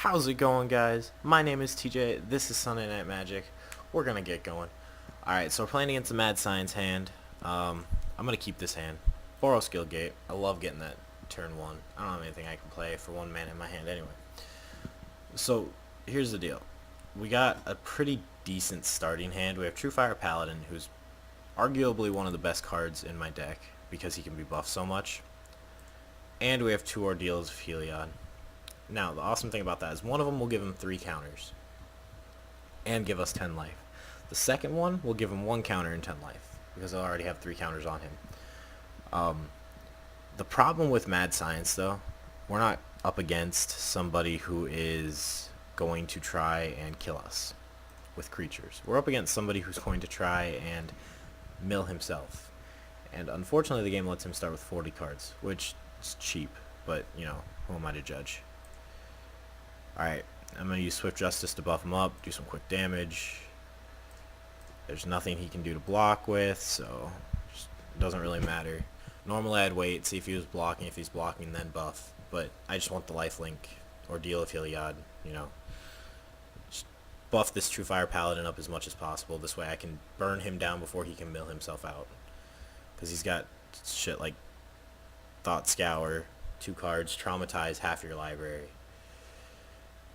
How's it going, guys? My name is TJ. This is Sunday Night Magic. We're gonna get going. Alright, so we're playing against the Mad Science hand. I'm gonna keep this hand. Borrow Skill Gate. I love getting that turn 1. I don't have anything I can play for 1 mana in my hand anyway. So, here's the deal. We got a pretty decent starting hand. We have True Fire Paladin, who's arguably one of the best cards in my deck because he can be buffed so much. And we have 2 Ordeals of Heliod. Now, the awesome thing about that is one of them will give him 3 counters and give us 10 life. The second one will give him 1 counter and 10 life because they'll already have 3 counters on him. The problem with Mad Science, though, we're not up against somebody who is going to try and kill us with creatures. We're up against somebody who's going to try and mill himself. And unfortunately, the game lets him start with 40 cards, which is cheap, but, you know, who am I to judge? Alright, I'm going to use Swift Justice to buff him up, do some quick damage. There's nothing he can do to block with, so it doesn't really matter. Normally I'd wait, see if he was blocking, if he's blocking, then buff. But I just want the lifelink, Ordeal of Heliod, you know. Just buff this True Fire Paladin up as much as possible. This way I can burn him down before he can mill himself out. Because he's got shit like Thought Scour, 2 cards, Traumatize, half your library.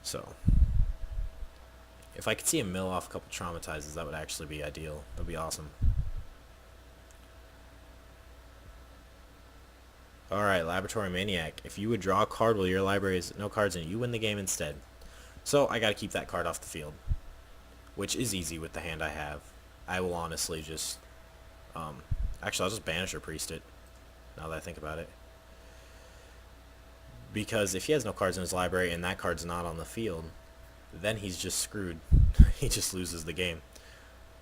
So, if I could see him mill off a couple Traumatizes, that would actually be ideal. That would be awesome. Alright, Laboratory Maniac. If you would draw a card while your library has no cards in it, you win the game instead. So, I gotta keep that card off the field. Which is easy with the hand I have. I will honestly just... actually, I'll just banish or priest it, now that I think about it. Because if he has no cards in his library and that card's not on the field, then he's just screwed. He just loses the game.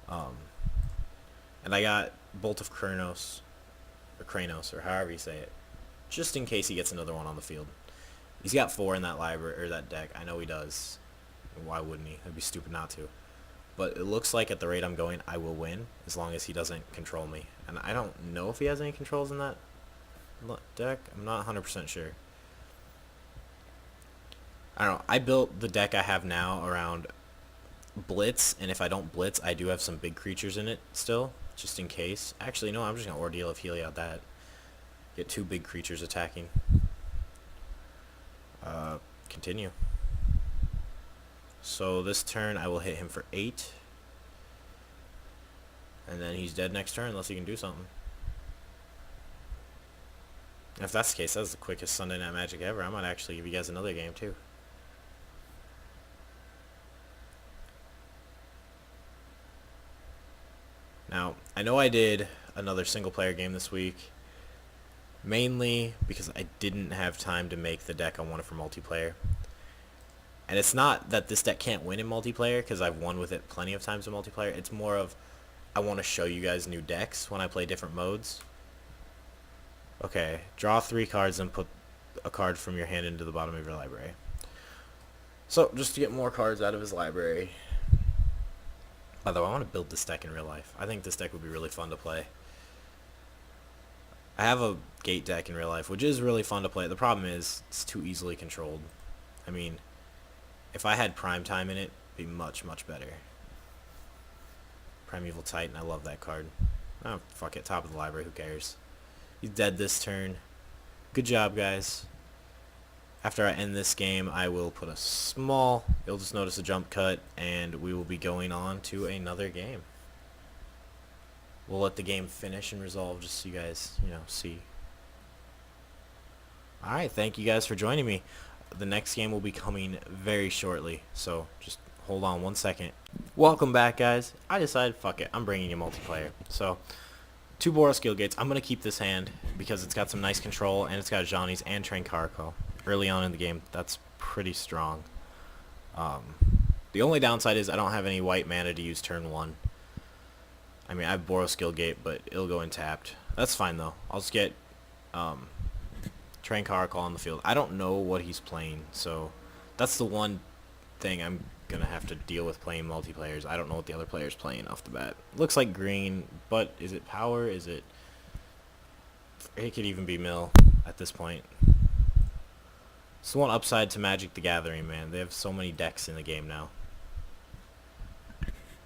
And I got Bolt of Kranos, or however you say it, just in case he gets another one on the field. He's got 4 in that library, or that deck. I know he does. Why wouldn't he? It'd be stupid not to. But it looks like at the rate I'm going, I will win, as long as he doesn't control me. And I don't know if he has any controls in that deck. I'm not 100% sure. I don't know. I built the deck I have now around Blitz, and if I don't Blitz, I do have some big creatures in it still, just in case. Actually, no, I'm just going to Ordeal of Heliod that. Get 2 big creatures attacking. Continue. So this turn, I will hit him for 8. And then he's dead next turn unless he can do something. If that's the case, that's the quickest Sunday Night Magic ever. I might actually give you guys another game, too. Now, I know I did another single-player game this week, mainly because I didn't have time to make the deck I wanted for multiplayer. And it's not that this deck can't win in multiplayer, because I've won with it plenty of times in multiplayer. It's more of, I want to show you guys new decks when I play different modes. Okay, draw 3 cards and put a card from your hand into the bottom of your library. So, just to get more cards out of his library. By the way, I want to build this deck in real life. I think this deck would be really fun to play. I have a gate deck in real life, which is really fun to play. The problem is, it's too easily controlled. I mean, if I had Prime Time in it, it'd be much, much better. Primeval Titan, I love that card. Oh, fuck it, top of the library, who cares? He's dead this turn. Good job, guys. After I end this game, I will put a small, you'll just notice a jump cut, and we will be going on to another game. We'll let the game finish and resolve just so you guys, you know, see. Alright, thank you guys for joining me. The next game will be coming very shortly, so just hold on 1 second. Welcome back, guys. I decided, fuck it, I'm bringing you multiplayer. So, 2 Borrow Skill Gates. I'm going to keep this hand because it's got some nice control, and it's got Johnny's and Train Carco. Early on in the game, that's pretty strong. The only downside is I don't have any white mana to use turn 1. I mean, I have Borrow Skill Gate, but it'll go untapped. That's fine, though. I'll just get Train Carco on the field. I don't know what he's playing, so that's the one thing I'm going to have to deal with playing multiplayers. I don't know what the other player's playing off the bat. Looks like green, but is it power? Is it... It could even be mill at this point. It's the one upside to Magic the Gathering, man. They have so many decks in the game now.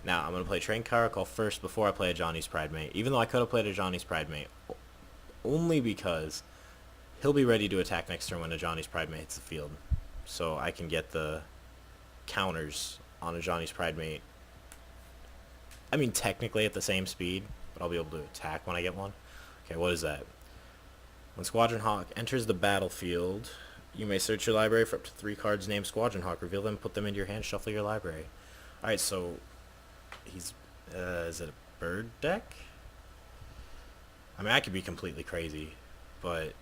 Now, I'm going to play Train Caracal first before I play a Johnny's Pridemate. Even though I could have played a Johnny's Pridemate. Only because he'll be ready to attack next turn when a Johnny's Pridemate hits the field. So I can get the counters on a Johnny's Pridemate. I mean, technically at the same speed, but I'll be able to attack when I get one. Okay, what is that? When Squadron Hawk enters the battlefield, you may search your library for up to 3 cards named Squadron Hawk. Reveal them, put them into your hand, shuffle your library. Alright, so he's, is it a bird deck? I mean, I could be completely crazy, but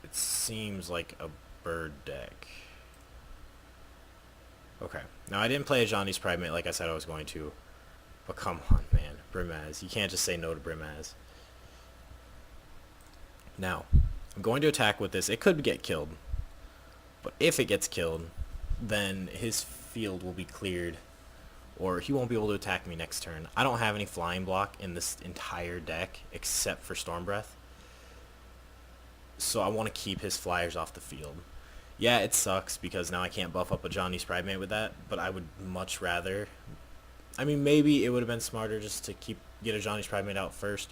it seems like a bird deck. Okay, now I didn't play a Johnny's Pridemate like I said I was going to, but come on, man, Brimaz. You can't just say no to Brimaz. Now, I'm going to attack with this. It could get killed, but if it gets killed, then his field will be cleared, or he won't be able to attack me next turn. I don't have any flying block in this entire deck except for Storm Breath, so I want to keep his flyers off the field. Yeah, it sucks because now I can't buff up a Johnny's Pridemate with that, but I would much rather. I mean, maybe it would have been smarter just to get a Johnny's Pridemate out first.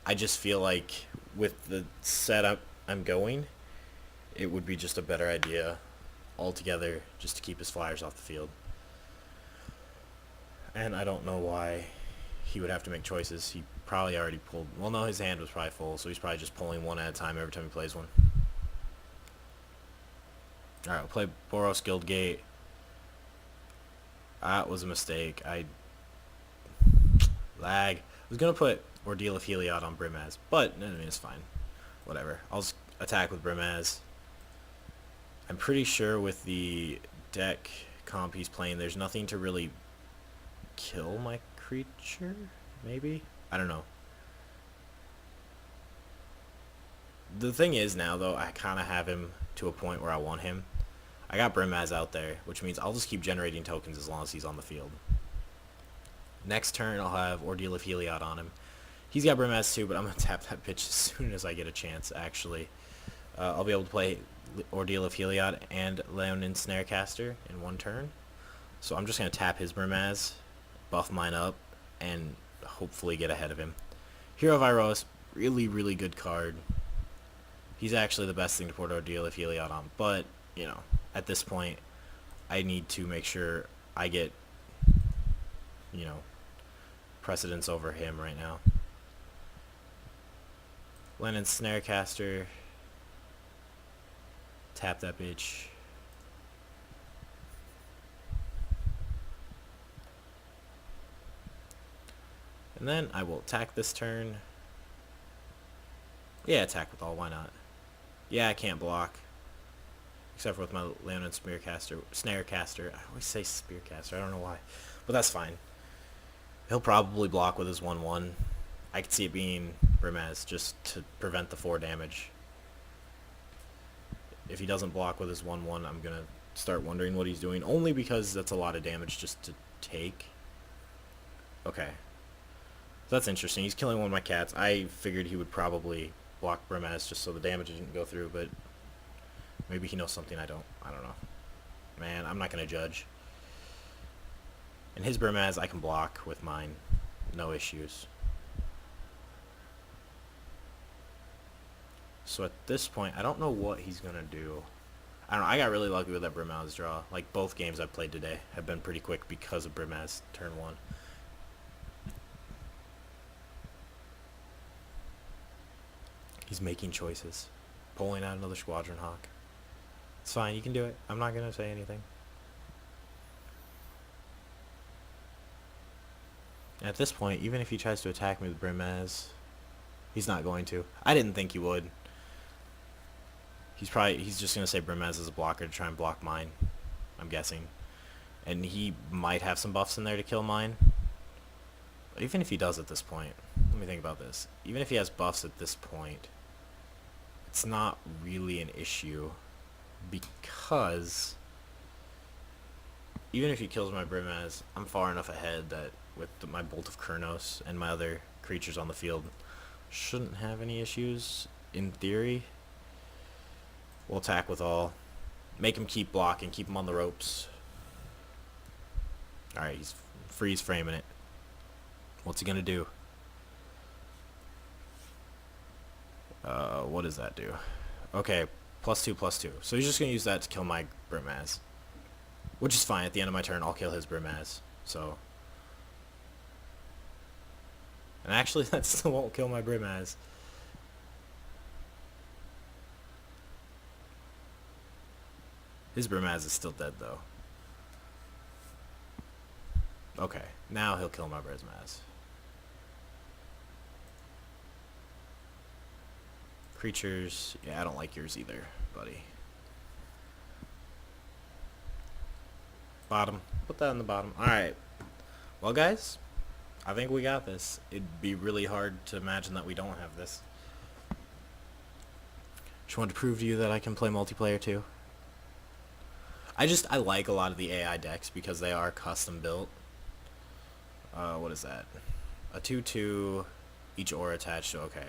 I just feel like with the setup I'm going, it would be just a better idea altogether just to keep his flyers off the field. And I don't know why he would have to make choices. He probably already pulled. Well, no, his hand was probably full, so he's probably just pulling one at a time every time he plays one. Alright, we'll play Boros Guildgate. That was a mistake. Lag. I was going to put Ordeal of Heliod on Brimaz, but I mean, it's fine. Whatever. I'll just attack with Brimaz. I'm pretty sure with the deck comp he's playing, there's nothing to really kill my creature, maybe? I don't know. The thing is now, though, I kind of have him to a point where I want him. I got Brimaz out there, which means I'll just keep generating tokens as long as he's on the field. Next turn, I'll have Ordeal of Heliod on him. He's got Brimaz too, but I'm going to tap that bitch as soon as I get a chance, actually. I'll be able to play Ordeal of Heliod and Leonin Snarecaster in one turn. So I'm just going to tap his Brimaz, buff mine up, and hopefully get ahead of him. Hero of Iroas, really, really good card. He's actually the best thing to put Ordeal of Heliod on, but, you know, at this point, I need to make sure I get, you know, precedence over him right now. Leonin Snarecaster. Tap that bitch. And then I will attack this turn. Yeah, attack with all, why not? Yeah, I can't block. Except for with my Leonin Snarecaster. I always say Spearcaster, I don't know why. But that's fine. He'll probably block with his 1/1. I could see it being Brimaz just to prevent the 4 damage. If he doesn't block with his 1/1, I'm going to start wondering what he's doing. Only because that's a lot of damage just to take. Okay. So that's interesting. He's killing one of my cats. I figured he would probably block Brimaz just so the damage didn't go through, but maybe he knows something I don't. I don't know. Man, I'm not going to judge. And his Brimaz I can block with mine. No issues. So at this point, I don't know what he's going to do. I don't know. I got really lucky with that Brimaz draw. Like, both games I've played today have been pretty quick because of Brimaz turn 1. He's making choices. Pulling out another Squadron Hawk. It's fine. You can do it. I'm not going to say anything. And at this point, even if he tries to attack me with Brimaz, he's not going to. I didn't think he would. He's just going to say Brimaz is a blocker to try and block mine, I'm guessing. And he might have some buffs in there to kill mine. But even if he does at this point, let me think about this. Even if he has buffs at this point, it's not really an issue because even if he kills my Brimaz, I'm far enough ahead that with my Bolt of Kurnos and my other creatures on the field, shouldn't have any issues in theory. We'll attack with all. Make him keep blocking. Keep him on the ropes. Alright, he's freeze framing it. What's he gonna do? What does that do? Okay, +2/+2. So he's just gonna use that to kill my Brimaz. Which is fine. At the end of my turn, I'll kill his Brimaz. So. And actually, that still won't kill my Brimaz. His Brimaz is still dead, though. Okay, now he'll kill my Brimaz. Creatures. Yeah, I don't like yours either, buddy. Bottom. Put that in the bottom. Alright. Well, guys, I think we got this. It'd be really hard to imagine that we don't have this. Just wanted to prove to you that I can play multiplayer too. I like a lot of the AI decks because they are custom built. What is that? A 2/2, each aura attached to, okay.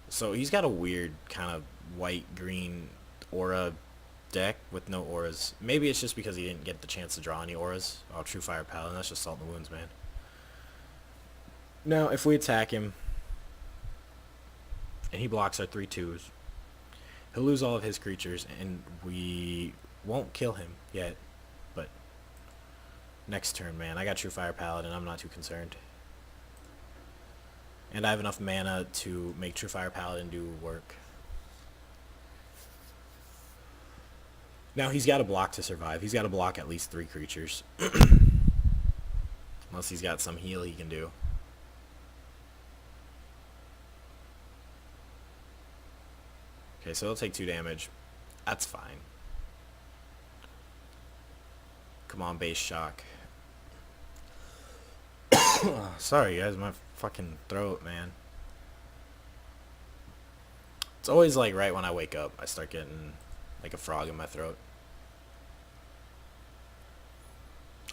So he's got a weird kind of white-green aura deck with no auras. Maybe it's just because he didn't get the chance to draw any auras. Oh, True Fire Paladin, that's just Salt in the Wounds, man. Now, if we attack him, and he blocks our 3/2s, he'll lose all of his creatures, and we won't kill him yet, but next turn, man. I got True Fire Paladin, I'm not too concerned. And I have enough mana to make True Fire Paladin do work. Now, he's got to block to survive. He's got to block at least 3 creatures. Unless he's got some heal he can do. Okay, so he'll take 2 damage. That's fine. Come on, base shock. Sorry, guys, my fucking throat, man. It's always like right when I wake up, I start getting like a frog in my throat.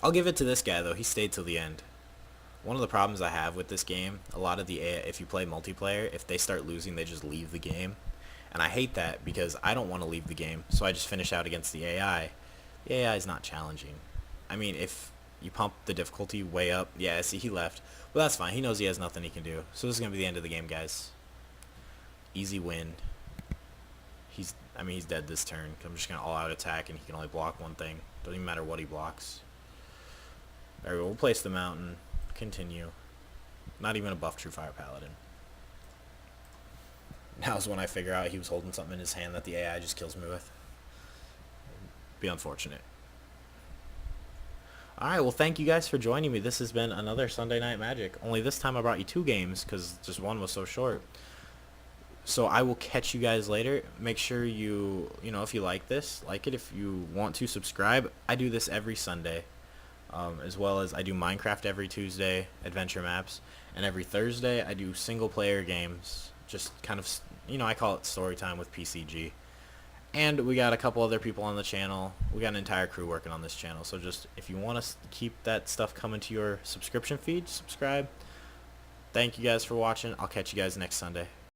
I'll give it to this guy, though. He stayed till the end. One of the problems I have with this game, a lot of the AI, if you play multiplayer, if they start losing, they just leave the game. And I hate that because I don't want to leave the game, so I just finish out against the AI. The AI is not challenging. I mean, if you pump the difficulty way up, yeah, see, he left. Well, that's fine. He knows he has nothing he can do. So this is going to be the end of the game, guys. Easy win. He's dead this turn. I'm just going to all-out attack, and he can only block one thing. Doesn't even matter what he blocks. There we go. We'll place the mountain. Continue. Not even a buff True Fire Paladin. Now's when I figure out he was holding something in his hand that the AI just kills me with. Be unfortunate. Alright, well, thank you guys for joining me. This has been another Sunday Night Magic. Only this time I brought you 2 games because just one was so short. So I will catch you guys later. Make sure you know, if you like this, like it. If you want to, subscribe. I do this every Sunday. As well as I do Minecraft every Tuesday, adventure maps. And every Thursday I do single player games. Just kind of, you know, I call it story time with PCG. And we got a couple other people on the channel. We got an entire crew working on this channel. So just, if you want to keep that stuff coming to your subscription feed, subscribe. Thank you guys for watching. I'll catch you guys next Sunday.